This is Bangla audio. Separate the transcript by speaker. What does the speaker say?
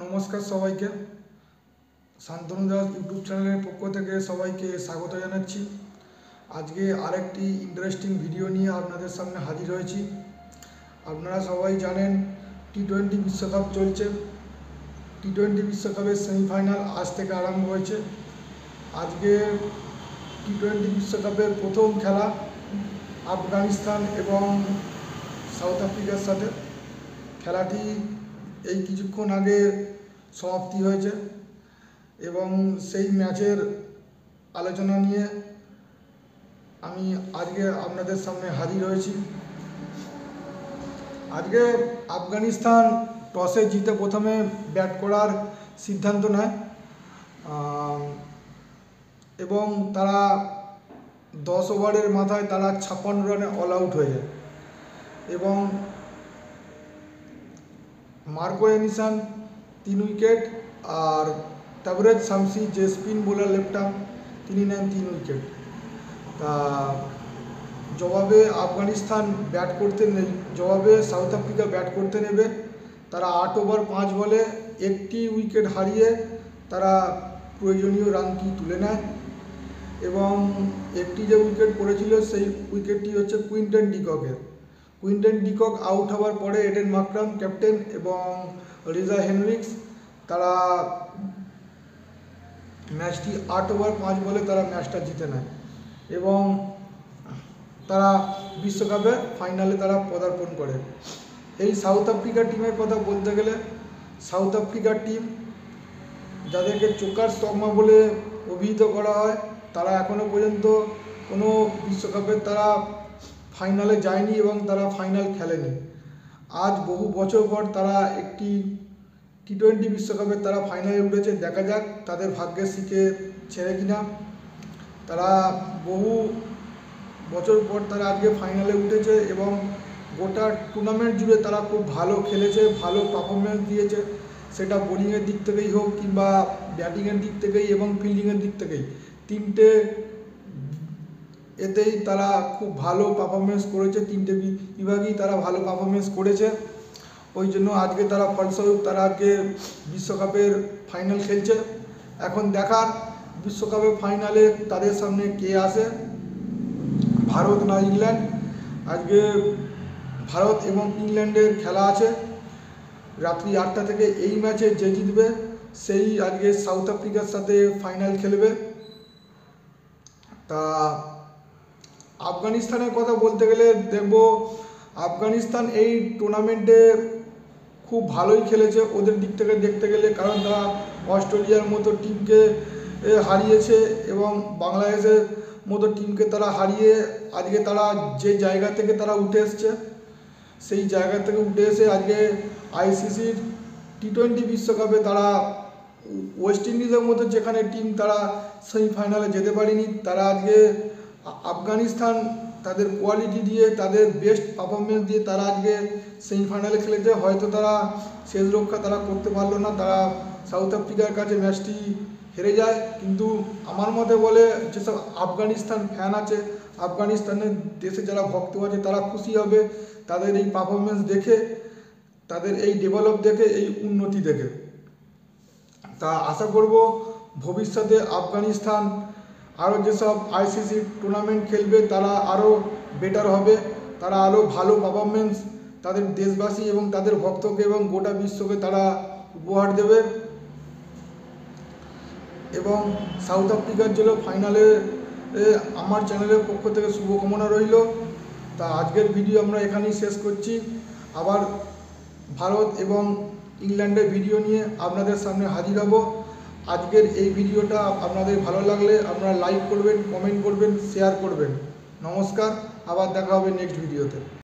Speaker 1: নমস্কার সবাইকে। শান্তনু দাস ইউটিউব চ্যানেলের পক্ষ থেকে সবাইকে স্বাগত জানাচ্ছি। আজকে আরেকটি ইন্টারেস্টিং ভিডিও নিয়ে আপনাদের সামনে হাজির হয়েছি। আপনারা সবাই জানেন টি-20 বিশ্বকাপ চলছে। টি-20 বিশ্বকাপের সেমিফাইনাল আজ থেকে আরম্ভ হয়েছে। আজকে টি-20 বিশ্বকাপের প্রথম খেলা আফগানিস্তান এবং সাউথ আফ্রিকার সাথে। খেলাটি এই কিছুক্ষণ আগে সমাপ্তি হয়েছে এবং সেই ম্যাচের আলোচনা নিয়ে আমি আজকে আপনাদের সামনে হাজির হয়েছি। আজকে আফগানিস্তান টসে জিতে প্রথমে ব্যাট করার সিদ্ধান্ত নেয় এবং তারা 10 ওভারের মাথায় তারা 56 রানে অল আউট হয়ে যায় এবং মার্কো এনিসান 3 উইকেট আর তাবরেজ শামসি যে স্পিন বোলার লেফট আর্ম তিনি নেন 3 উইকেট। তা জবাবে আফগানিস্তান ব্যাট করতে নেই, জবাবে সাউথ আফ্রিকা ব্যাট করতে নেবে। তারা 8 ওভার 5 বলে একটি উইকেট হারিয়ে তারা প্রয়োজনীয় রানটি তুলে নেয় এবং একটি যে উইকেট পড়েছিল সেই উইকেটটি হচ্ছে কুইন্টন ডিককের। কুইন্টন ডিকক আউট হওয়ার পরে এডেন মাকরাম ক্যাপ্টেন এবং রিজা হেনরিক্স তারা ম্যাচটি 8 ওভার 5 বলে তারা ম্যাচটা জিতে নেয় এবং তারা বিশ্বকাপে ফাইনালে তারা পদার্পণ করে। এই সাউথ আফ্রিকা টিমের কথা বলতে গেলে সাউথ আফ্রিকার টিম যাদেরকে চোকার স্টগমা বলে অভিহিত করা হয়, তারা এখনও পর্যন্ত কোনো বিশ্বকাপে তারা ফাইনালে যায়নি এবং তারা ফাইনাল খেলেনি। আজ বহু বছর পর তারা একটি টি-20 বিশ্বকাপে তারা ফাইনালে উঠেছে। দেখা যাক তাদের ভাগ্যের শিখে ছেড়ে কিনা। তারা বহু বছর পর তারা আজকে ফাইনালে উঠেছে এবং গোটা টুর্নামেন্ট জুড়ে তারা খুব ভালো খেলেছে, ভালো পারফরমেন্স দিয়েছে, সেটা বোলিংয়ের দিক থেকেই হোক কিংবা ব্যাটিংয়ের দিক থেকেই এবং ফিল্ডিংয়ের দিক থেকেই। তিনটে এতেই তারা খুব ভালো পারফরমেন্স করেছে, তিনটে বিভাগেই তারা ভালো পারফরমেন্স করেছে। ওই জন্য আজকে তারা ফলস্বরূপ তারা আজকে বিশ্বকাপের ফাইনাল খেলছে। এখন দেখার বিশ্বকাপের ফাইনালে তাদের সামনে কে আসে, ভারত না ইংল্যান্ড। আজকে ভারত এবং ইংল্যান্ডের খেলা আছে রাত্রি 8টা থেকে। এই ম্যাচে যে জিতবে সেই আজকে সাউথ আফ্রিকার সাথে ফাইনাল খেলবে। তা আফগানিস্তানের কথা বলতে গেলে দেখব আফগানিস্তান এই টুর্নামেন্টে খুব ভালোই খেলেছে ওদের দিক থেকে দেখতে গেলে, কারণ তারা অস্ট্রেলিয়ার মতো টিমকে হারিয়েছে এবং বাংলাদেশের মতো টিমকে তারা হারিয়ে আজকে তারা যে জায়গা থেকে তারা উঠে এসছে সেই জায়গা থেকে উঠে এসে আজকে আইসিসির টি-20 বিশ্বকাপে তারা ওয়েস্ট ইন্ডিজের মতো যেখানে টিম তারা সেমিফাইনালে যেতে পারেনি, তারা আজকে আফগানিস্তান তাদের কোয়ালিটি দিয়ে তাদের বেস্ট পারফরমেন্স দিয়ে তারা আজকে সেমিফাইনালে খেলেছে। হয়তো তারা শেষ রক্ষা তারা করতে পারলো না, তারা সাউথ আফ্রিকার কাছে ম্যাচটি হেরে যায়। কিন্তু আমার মতে বলে যেসব আফগানিস্তান ফ্যান আছে, আফগানিস্তানের দেশে যারা ভক্ত আছে, তারা খুশি হবে তাদের এই পারফরমেন্স দেখে, তাদের এই ডেভেলপ দেখে, এই উন্নতি দেখে। তা আশা করব ভবিষ্যতে আফগানিস্তান আরও যেসব আইসিসি টুর্নামেন্ট খেলবে তারা আরও বেটার হবে, তারা আরও ভালো পারফরমেন্স তাদের দেশবাসী এবং তাদের ভক্তকে এবং গোটা বিশ্বকে তারা উপহার দেবে এবং সাউথ আফ্রিকার জন্য ফাইনালে আমার চ্যানেলের পক্ষ থেকে শুভকামনা রইল। তা আজকের ভিডিও আমরা এখানেই শেষ করছি। আবার ভারত এবং ইংল্যান্ডের ভিডিও নিয়ে আপনাদের সামনে হাজির হব। আজকের এই ভিডিওটা আপনাদের ভালো লাগলে আপনারা লাইক করবেন, কমেন্ট করবেন, শেয়ার করবেন। নমস্কার, আবার দেখা হবে নেক্সট ভিডিওতে।